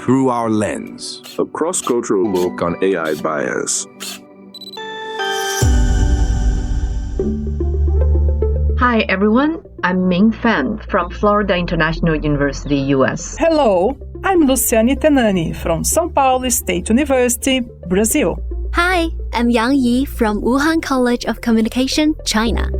Through Our Lens, a cross-cultural look on AI bias. Hi everyone, I'm Ming Fan from Florida International University, US. Hello, I'm Luciane Tenani from São Paulo State University, Brazil. Hi, I'm Yang Yi from Wuhan College of Communication, China.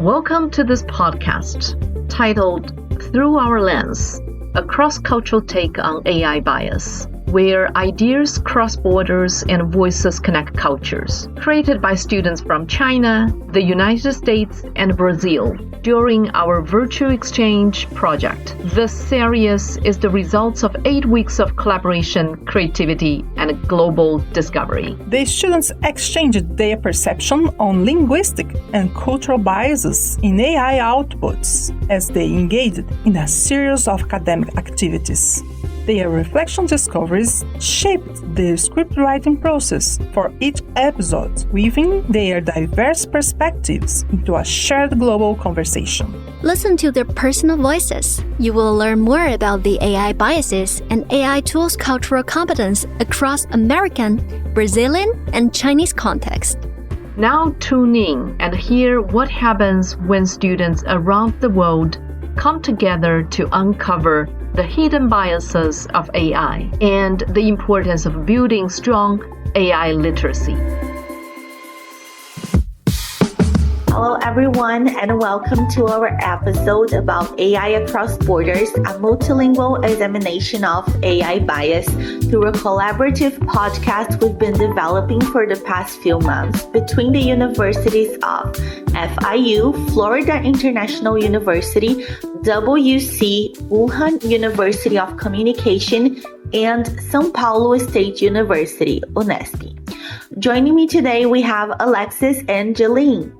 Welcome to this podcast titled Through Our Lens, a cross-cultural take on AI bias, where ideas cross borders and voices connect cultures, created by students from China, the United States, and Brazil during our virtual exchange project. This series is the results of 8 weeks of collaboration, creativity, and global discovery. The students exchanged their perception on linguistic and cultural biases in AI outputs as they engaged in a series of academic activities. Their reflection discoveries shaped the script writing process for each episode, weaving their diverse perspectives into a shared global conversation. Listen to their personal voices. You will learn more about the AI biases and AI tools' cultural competence across American, Brazilian, and Chinese context. Now tune in and hear what happens when students around the world come together to uncover the hidden biases of AI and the importance of building strong AI literacy. Hello everyone and welcome to our episode about AI across borders, a multilingual examination of AI bias through a collaborative podcast we've been developing for the past few months between the universities of FIU, Florida International University, WC, Wuhan University of Communication, and São Paulo State University, Unesp. Joining me today we have Alexis and Jeline.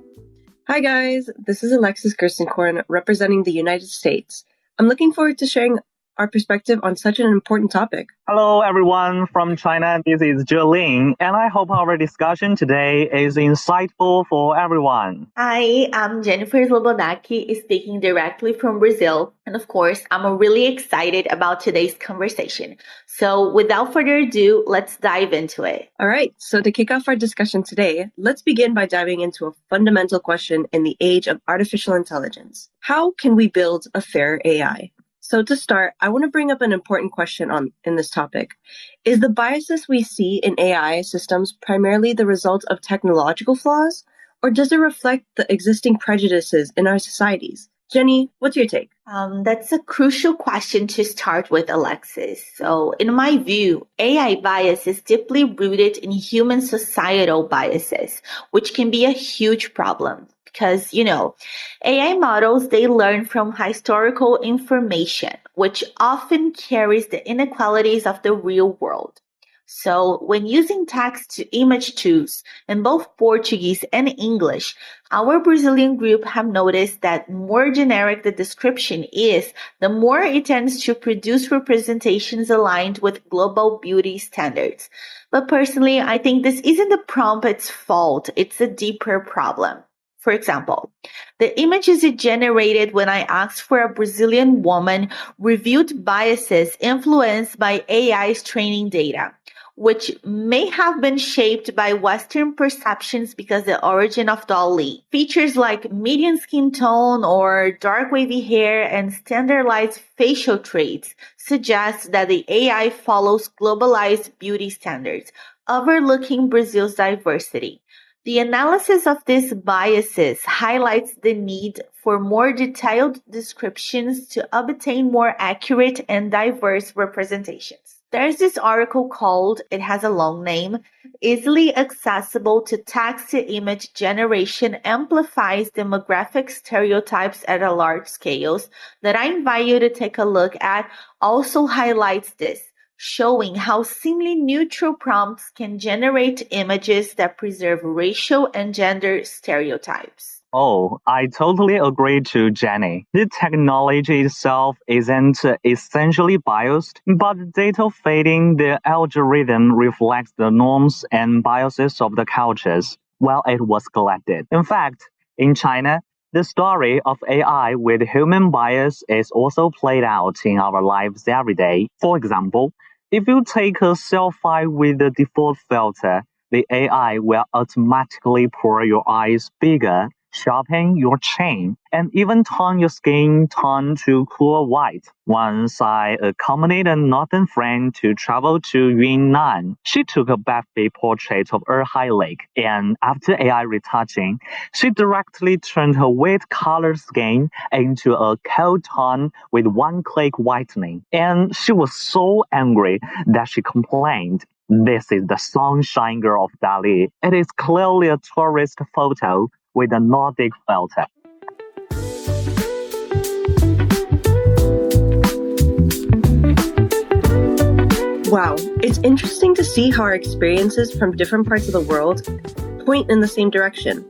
Hi guys, this is Alexis Gerstenkorn representing the United States. I'm looking forward to sharing our perspective on such an important topic. Hello everyone from China, this is Jeline, and I hope our discussion today is insightful for everyone. Hi, I'm Jennifer Slobodaki, speaking directly from Brazil. And of course, I'm really excited about today's conversation. So without further ado, let's dive into it. All right, so to kick off our discussion today, let's begin by diving into a fundamental question in the age of artificial intelligence. How can we build a fair AI? So to start, I want to bring up an important question in this topic. Is the biases we see in AI systems primarily the result of technological flaws, or does it reflect the existing prejudices in our societies? Jenny, what's your take? That's a crucial question to start with, Alexis. So in my view, AI bias is deeply rooted in human societal biases, which can be a huge problem. Because, AI models, they learn from historical information, which often carries the inequalities of the real world. So when using text-to-image tools in both Portuguese and English, our Brazilian group have noticed that more generic the description is, the more it tends to produce representations aligned with global beauty standards. But personally, I think this isn't the prompt's fault. It's a deeper problem. For example, the images it generated when I asked for a Brazilian woman revealed biases influenced by AI's training data, which may have been shaped by Western perceptions because the origin of Dolly. Features like median skin tone or dark wavy hair and standardized facial traits suggest that the AI follows globalized beauty standards, overlooking Brazil's diversity. The analysis of these biases highlights the need for more detailed descriptions to obtain more accurate and diverse representations. There's this article called, it has a long name, Easily Accessible to Text-to-Image Generation Amplifies Demographic Stereotypes at a Large Scales, that I invite you to take a look at, also highlights this, showing how seemingly neutral prompts can generate images that preserve racial and gender stereotypes. Oh, I totally agree to Jenny. The technology itself isn't essentially biased, but data feeding the algorithm reflects the norms and biases of the cultures while it was collected. In fact, in China, The story of AI with human bias is also played out in our lives every day. For example, if you take a selfie with the default filter, the AI will automatically pour your eyes bigger, sharpen your chin, and even turn your skin tone to cool white. Once I accompanied a northern friend to travel to Yunnan. She took a backlit portrait of her highlight, and after AI retouching, she directly turned her wheat-colored skin into a cold tone with one-click whitening. And she was so angry that she complained. This is the sunshine girl of Dali. It is clearly a tourist photo with a Nordic filter. Wow, it's interesting to see how our experiences from different parts of the world point in the same direction.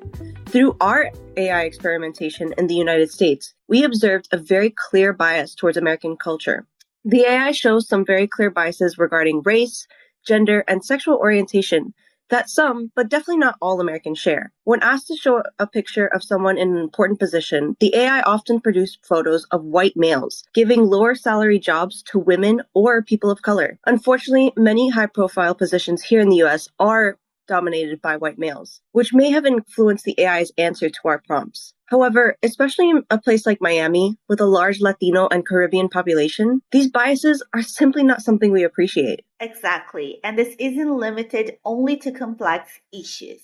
Through our AI experimentation in the United States, we observed a very clear bias towards American culture. The AI shows some very clear biases regarding race, gender, and sexual orientation that some, but definitely not all Americans share. When asked to show a picture of someone in an important position, the AI often produced photos of white males, giving lower salary jobs to women or people of color. Unfortunately, many high-profile positions here in the US are dominated by white males, which may have influenced the AI's answer to our prompts. However, especially in a place like Miami, with a large Latino and Caribbean population, these biases are simply not something we appreciate. Exactly. And this isn't limited only to complex issues.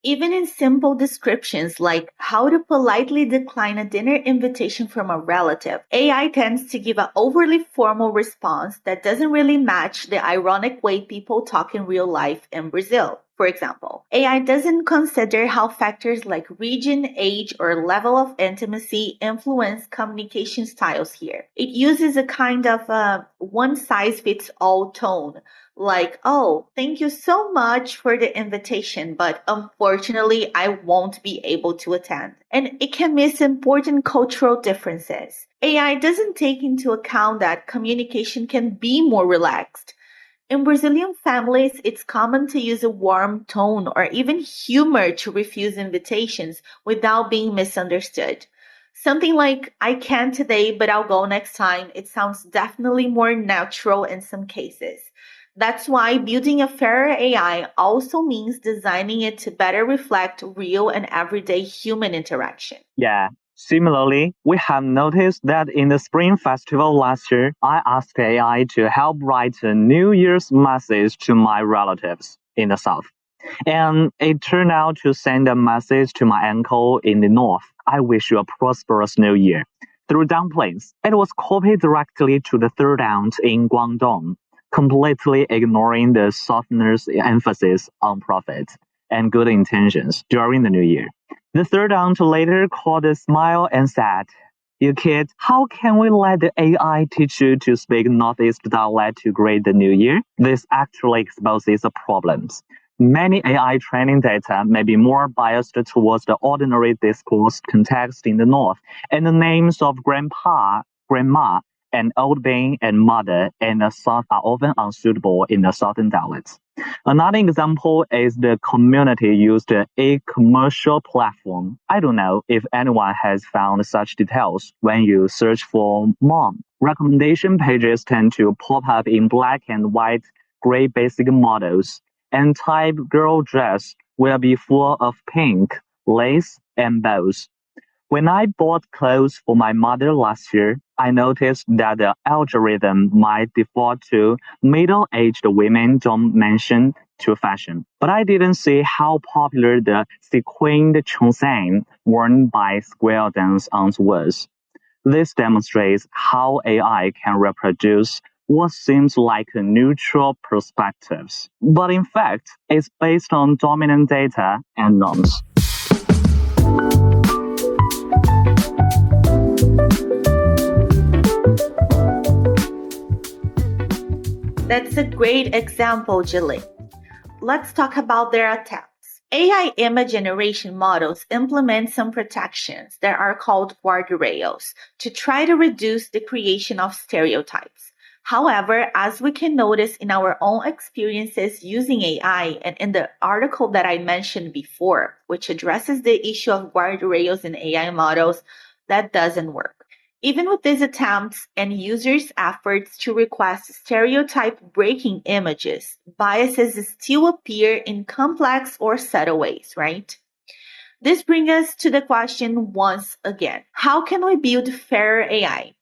Even in simple descriptions like how to politely decline a dinner invitation from a relative, AI tends to give an overly formal response that doesn't really match the ironic way people talk in real life in Brazil. For example, AI doesn't consider how factors like region, age, or level of intimacy influence communication styles here. It uses a kind of one-size-fits-all tone, like, oh, thank you so much for the invitation, but unfortunately, I won't be able to attend. And it can miss important cultural differences. AI doesn't take into account that communication can be more relaxed. In Brazilian families, it's common to use a warm tone or even humor to refuse invitations without being misunderstood. Something like, I can't today, but I'll go next time. It sounds definitely more natural in some cases. That's why building a fairer AI also means designing it to better reflect real and everyday human interaction. Yeah. Similarly, we have noticed that in the Spring Festival last year, I asked AI to help write a New Year's message to my relatives in the South. And it turned out to send a message to my uncle in the North. I wish you a prosperous New Year. Through dumplings, it was copied directly to the third aunt in Guangdong, completely ignoring the Southerner's emphasis on profit and good intentions during the New Year. The third aunt later called a smile and said, "You kid, how can we let the AI teach you to speak Northeast dialect to greet the New Year? This actually exposes the problems. Many AI training data may be more biased towards the ordinary discourse context in the North, and the names of grandpa, grandma, and old being and mother in the South are often unsuitable in the Southern dialects." Another example is the community used e-commercial platform. I don't know if anyone has found such details when you search for mom. Recommendation pages tend to pop up in black and white gray basic models, and type girl dress will be full of pink, lace, and bows. When I bought clothes for my mother last year, I noticed that the algorithm might default to middle-aged women don't mention to fashion. But I didn't see how popular the sequined cheongsam worn by square dance aunt was. This demonstrates how AI can reproduce what seems like neutral perspectives, but in fact, it's based on dominant data and norms. That's a great example, Jilly. Let's talk about their attempts. AI image generation models implement some protections that are called guardrails to try to reduce the creation of stereotypes. However, as we can notice in our own experiences using AI and in the article that I mentioned before, which addresses the issue of guardrails in AI models, that doesn't work. Even with these attempts and users' efforts to request stereotype breaking images, biases still appear in complex or subtle ways, right? This brings us to the question once again. How can we build fairer AI?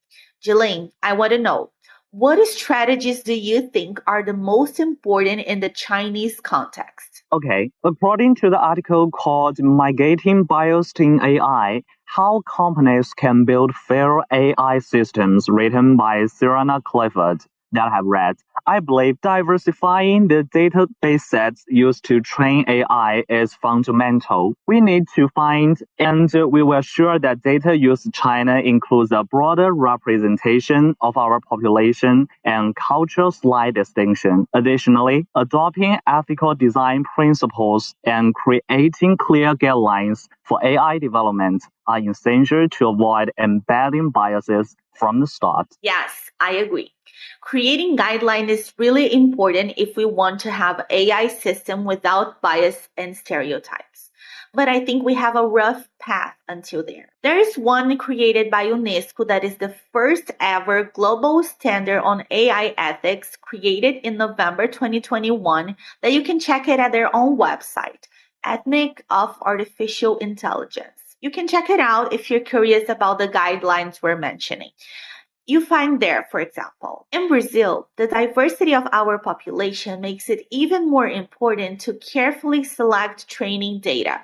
Jelaine, I want to know, what strategies do you think are the most important in the Chinese context? Okay, according to the article called Mitigating Bias in AI, How Companies Can Build Fair AI Systems, written by Serena Clifford, that I have read, I believe diversifying the database sets used to train AI is fundamental. We need to find and we will ensure that data used in China includes a broader representation of our population and cultural slight distinction. Additionally, adopting ethical design principles and creating clear guidelines for AI development are essential to avoid embedding biases from the start. Yes, I agree. Creating guidelines is really important if we want to have AI system without bias and stereotypes. But I think we have a rough path until there. There is one created by Unesp that is the first ever global standard on AI ethics created in November 2021 that you can check it at their own website, Ethnic of Artificial Intelligence. You can check it out if you're curious about the guidelines we're mentioning. You find there, for example, in Brazil, the diversity of our population makes it even more important to carefully select training data.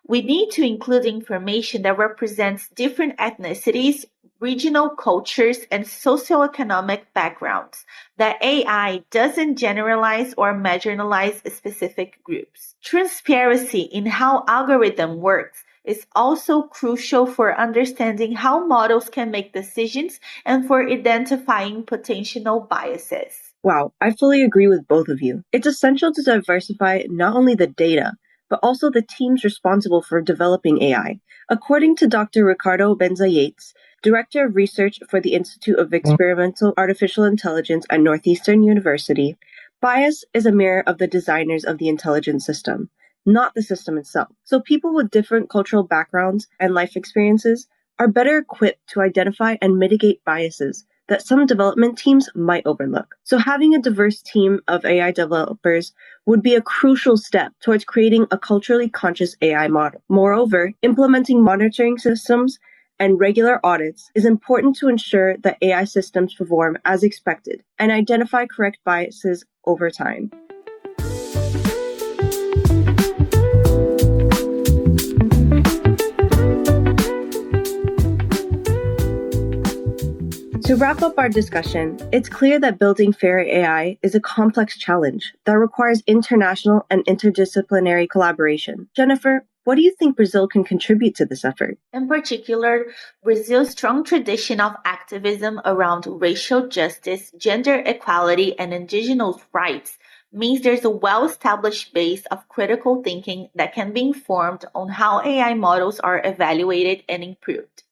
We need to include information that represents different ethnicities, regional cultures, and socioeconomic backgrounds. That AI doesn't generalize or marginalize specific groups. Transparency in how algorithm works is also crucial for understanding how models can make decisions and for identifying potential biases. Wow, I fully agree with both of you. It's essential to diversify not only the data, but also the teams responsible for developing AI. According to Dr. Ricardo Benza Yates, Director of Research for the Institute of Experimental Artificial Intelligence at Northeastern University, bias is a mirror of the designers of the intelligence system, not the system itself. So people with different cultural backgrounds and life experiences are better equipped to identify and mitigate biases that some development teams might overlook. So having a diverse team of AI developers would be a crucial step towards creating a culturally conscious AI model. Moreover, implementing monitoring systems and regular audits is important to ensure that AI systems perform as expected and identify correct biases over time. To wrap up our discussion, it's clear that building fair AI is a complex challenge that requires international and interdisciplinary collaboration. Jennifer, what do you think Brazil can contribute to this effort? In particular, Brazil's strong tradition of activism around racial justice, gender equality, and indigenous rights means there's a well-established base of critical thinking that can be informed on how AI models are evaluated and improved.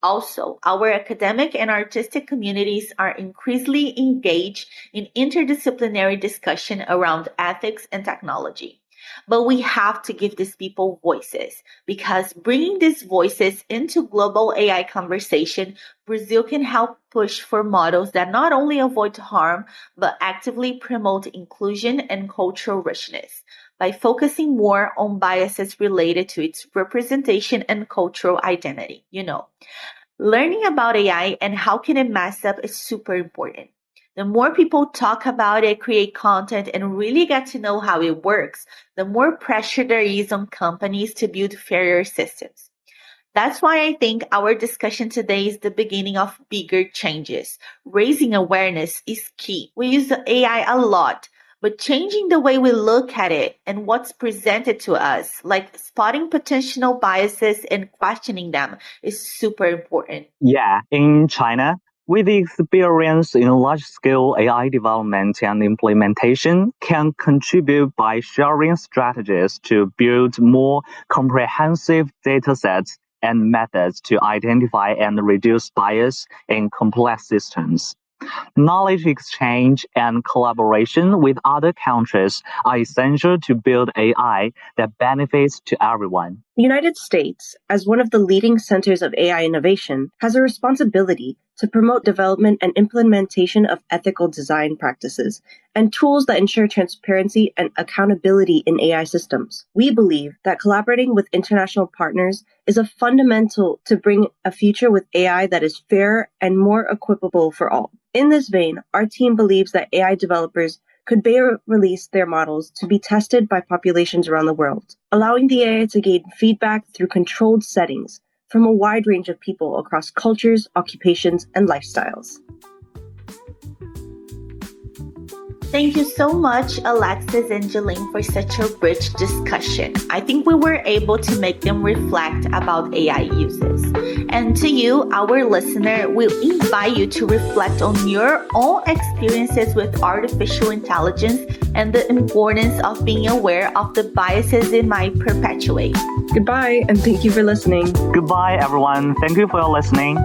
Also, our academic and artistic communities are increasingly engaged in interdisciplinary discussion around ethics and technology. But we have to give these people voices because bringing these voices into global AI conversation, Brazil can help push for models that not only avoid harm, but actively promote inclusion and cultural richness by focusing more on biases related to its representation and cultural identity. Learning about AI and how can it mess up is super important. The more people talk about it, create content, and really get to know how it works, the more pressure there is on companies to build fairer systems. That's why I think our discussion today is the beginning of bigger changes. Raising awareness is key. We use the AI a lot, but changing the way we look at it and what's presented to us, like spotting potential biases and questioning them, is super important. Yeah, in China, with experience in large-scale AI development and implementation, can contribute by sharing strategies to build more comprehensive datasets and methods to identify and reduce bias in complex systems. Knowledge exchange and collaboration with other countries are essential to build AI that benefits to everyone. The United States, as one of the leading centers of AI innovation, has a responsibility to promote development and implementation of ethical design practices and tools that ensure transparency and accountability in AI systems. We believe that collaborating with international partners is a fundamental to bring a future with AI that is fair and more equitable for all. In this vein, our team believes that AI developers could better release their models to be tested by populations around the world, allowing the AI to gain feedback through controlled settings from a wide range of people across cultures, occupations, and lifestyles. Thank you so much, Alexis and Jeline, for such a rich discussion. I think we were able to make them reflect about AI uses. And to you, our listener, we invite you to reflect on your own experiences with artificial intelligence and the importance of being aware of the biases it might perpetuate. Goodbye, and thank you for listening. Goodbye, everyone. Thank you for your listening.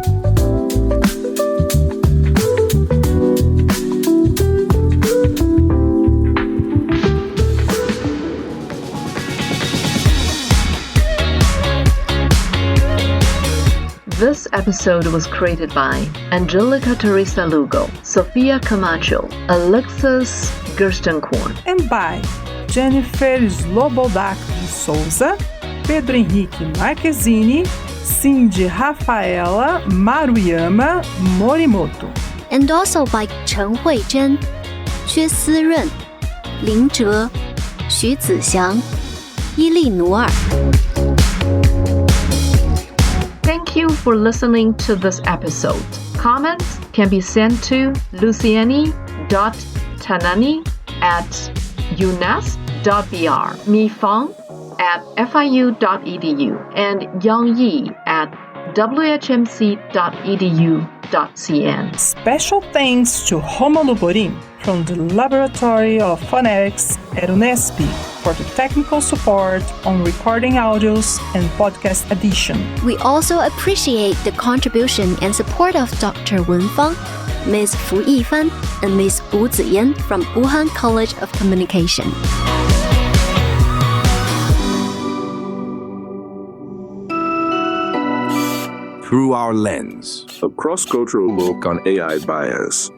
This episode was created by Angelica Teresa Lugo, Sofia Camacho, Alexis Gerstenkorn, and by Jennifer Slobodak de Souza, Pedro Henrique Marquezini, Cindy Rafaela Maruyama Morimoto. And also by Chen Huizhen, Xue Sirun, Lin Zhe, Xu Zixiang, Yili Nu'er. Thank you for listening to this episode. Comments can be sent to luciani.tanani@unesp.br, mifeng@fiu.edu, and yangyi @whmc.edu.cn. Special thanks to Romulo Borim from the Laboratory of Phonetics at Unesp for the technical support on recording audios and podcast edition. We also appreciate the contribution and support of Dr. Wen Fang, Ms. Fu Yifan, and Ms. Wu Ziyan from Wuhan College of Communication. Through Our Lens, a cross-cultural look on AI bias.